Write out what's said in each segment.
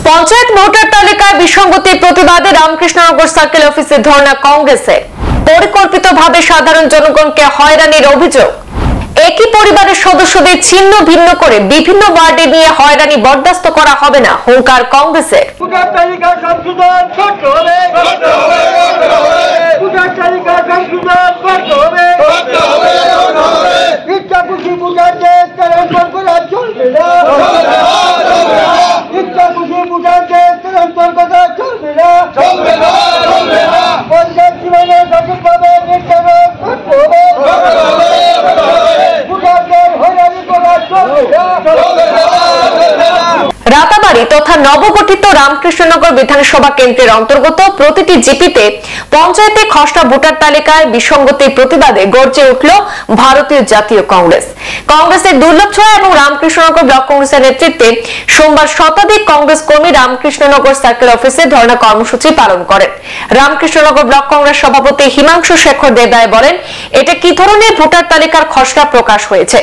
Panchayat voter তালিকায় বিসঙ্গতির প্রতিবাদে Ramkrishnanagar circle অফিসে ধর্ণা কংগ্রেসের। পরিকল্পিতভাবে সাধারণ জনগণকে হয়রানির অভিযোগ। একই পরিবারের সদস্যদের ছিন্ন ভিন্ন করে বিভিন্ন ওয়ার্ডে নিয়ে হয়রানি বরদাস্ত করা হবে না, হুঙ্কার কংগ্রেসের। রাতাবাড়ি তথা নবগঠিত রামকৃষ্ণনগর বিধানসভা কেন্দ্রের অন্তর্গত প্রতিটি জিপিতে পঞ্চায়েতে খসড়া ভোটার তালিকায় বিসঙ্গতির প্রতিবাদে গর্জে উঠল ভারতীয় জাতীয় কংগ্রেস। কংগ্রেসের দুর্লভ ছয় এবং রামকৃষ্ণনগর ব্লক কংগ্রেসের নেতৃত্বে সোমবার শতাধিক কংগ্রেস কর্মী রামকৃষ্ণনগর সার্কেল অফিসে ধর্ণা কর্মসূচি পালন করেন। রামকৃষ্ণনগর ব্লক কংগ্রেস সভাপতি হিমাংশু শেখর দেবরায় বলেন, এটা কি ধরনের ভোটার তালিকার খসড়া প্রকাশ হয়েছে?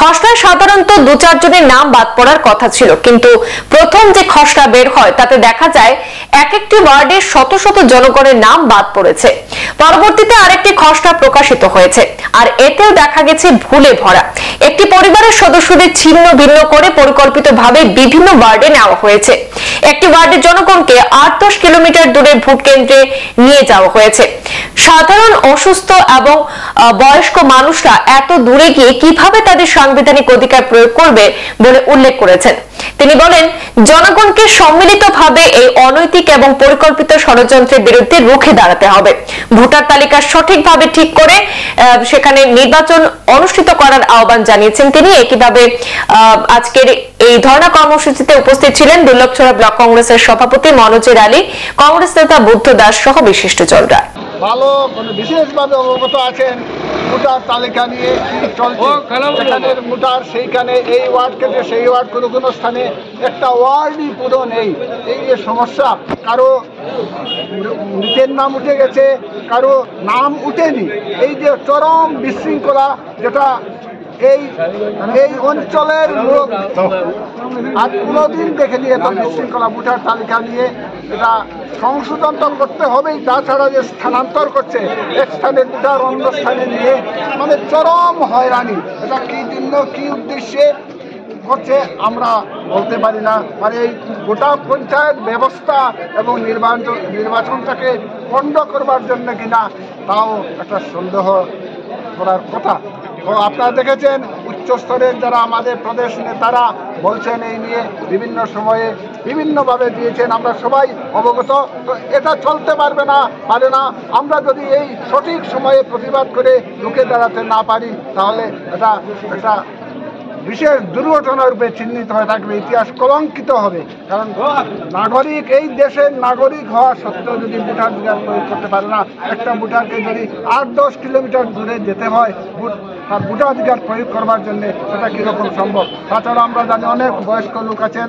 খসড়ায় সাধারণত 2-4 জনের নাম বাদ পড়ার কথা ছিল, কিন্তু প্রথম যে খসড়া বের হয় তাতে দেখা যায় এক একটি ওয়ার্ডে শত শত জনগণের নাম বাদ পড়েছে। পরবর্তীতে আরেকটি খসড়া প্রকাশিত হয়েছে, আর এতেও দেখা গেছে ভুলে ভরা। একটি পরিবারের সদস্যদের ছিন্ন ভিন্ন করে পরিকল্পিতভাবে বিভিন্ন ওয়ার্ডে নেওয়া হয়েছে। একটি ওয়ার্ডের জনগণকে 8-10 কিলোমিটার দূরে ভোট কেন্দ্রে নিয়ে যাওয়া হয়েছে। সাধারণ অসুস্থ এবং বয়স্ক মানুষরা এত দূরে গিয়ে কিভাবে তাদের সাংবিধানিক অধিকার প্রয়োগ করবে বলে উল্লেখ করেছেন। তিনি বলেন, জনগণকে সম্মিলিতভাবে এই অনৈতিক এবং পরিকল্পিত ষড়যন্ত্রের বিরুদ্ধে রুখে দাঁড়াতে হবে। ভোটার তালিকা সঠিকভাবে ঠিক করে সেখানে নির্বাচন অনুষ্ঠিত করার আহ্বান জানিয়েছেন তিনি। একইভাবে আজকের এই ধর্ণা কর্মসূচিতে উপস্থিত ছিলেন দুর্লভছড়া ব্লক কংগ্রেসের সভাপতি মনোজের আলী, কংগ্রেস নেতা বুদ্ধ দাস সহ বিশিষ্টজনরা। ভালো বিশেষভাবে অবগত আছেন ভোটার তালিকা নিয়ে চলছে। এখানে ভোটার সেইখানে এই ওয়ার্ড কেটে সেই ওয়ার্ড কোনো স্থানে একটা ওয়ার্ডই পুরো নেই। এই যে সমস্যা, কারো মৃতের নাম উঠে গেছে, কারো নাম উঠেনি। এই যে চরম বিশৃঙ্খলা, যেটা এই অঞ্চলের লোক আর কোনোদিন দেখেনি এত বিশৃঙ্খলা ভোটার তালিকা নিয়ে। এটা সংশোধন তো করতে হবেই, তাছাড়া যে স্থানান্তর করছে এক স্থানের ভোটার অন্য স্থানে নিয়ে, মানে চরম হয়রানি। এটা কি জন্য কি উদ্দেশ্যে করছে আমরা বলতে পারি না। মানে এই গোটা পঞ্চায়েত ব্যবস্থা এবং নির্বাচনটাকে পণ্ড করবার জন্য কিনা, তাও একটা সন্দেহ করার কথা। তো আপনারা দেখেছেন উচ্চ স্তরের যারা আমাদের প্রদেশ নেতারা বলছেন এই নিয়ে, বিভিন্ন সময়ে বিভিন্নভাবে দিয়েছেন, আমরা সবাই অবগত। তো এটা চলতে পারে না। আমরা যদি এই সঠিক সময়ে প্রতিবাদ করে রুখে দাঁড়াতে না পারি, তাহলে এটা একটা বিশেষ দুর্ঘটনা রূপে চিহ্নিত হয়ে থাকবে, ইতিহাস কলঙ্কিত হবে। কারণ নাগরিক, এই দেশের নাগরিক হওয়া সত্ত্বেও যদি ভোটাধিকার প্রয়োগ করতে পারে না, একটা ভোটারকে যদি 8-10 কিলোমিটার দূরে যেতে হয় তার ভোটাধিকার প্রয়োগ করবার জন্য, সেটা কীরকম সম্ভব? তাছাড়া আমরা জানি অনেক বয়স্ক লোক আছেন,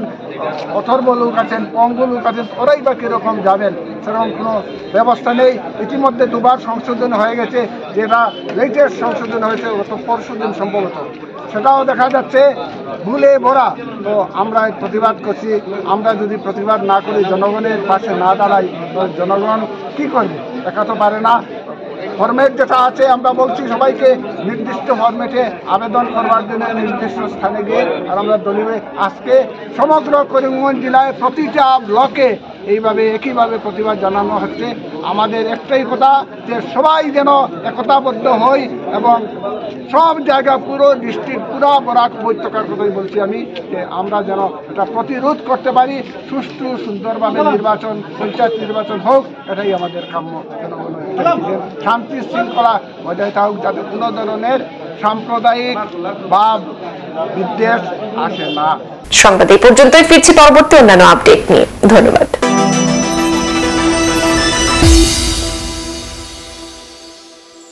অথর্ব লোক আছেন, পঙ্গু লোক আছেন, ওরাই বা কীরকম যাবেন? সেরকম কোনো ব্যবস্থা নেই। ইতিমধ্যে 2বার সংশোধন হয়ে গেছে, যেটা লেটেস্ট সংশোধন হয়েছে গত পরশুদিন সম্ভবত, সেটাও দেখা যাচ্ছে ভুলে ভরা। তো আমরা প্রতিবাদ করছি। আমরা যদি প্রতিবাদ না করি, জনগণের পাশে না দাঁড়াই, তো জনগণ কি করবে? দেখা তো পারে না। ফরম্যাট যেটা আছে, আমরা বলছি সবাইকে নির্দিষ্ট ফরম্যাটে আবেদন করবার জন্য নির্দিষ্ট স্থানে গিয়ে, আর আমরা দলীয় আজকে সমগ্র করিমগঞ্জ জেলায় প্রতিটা ব্লকে এইভাবে একইভাবে প্রতিবাদ জানানো হচ্ছে। আমাদের একটাই কথা, যে সবাই যেন একতাবদ্ধ হই এবং সব জায়গা, পুরো ডিস্ট্রিক্ট, পুরো বরাক উপত্যকার কথাই বলছি আমি, যে আমরা যেন এটা প্রতিরোধ করতে পারি। সুষ্ঠু সুন্দরভাবে নির্বাচন, পঞ্চায়েত নির্বাচন হোক, এটাই আমাদের কাম্য। শান্তি শৃঙ্খলা বজায় থাকুক, যাতে কোনো ধরনের সাম্প্রদায়িক ভাব বিদ্বেষ আসে না। সংবাদ এই পর্যন্তই, ফিরছি পরবর্তী অন্যান্য আপডেট নিয়ে। ধন্যবাদ।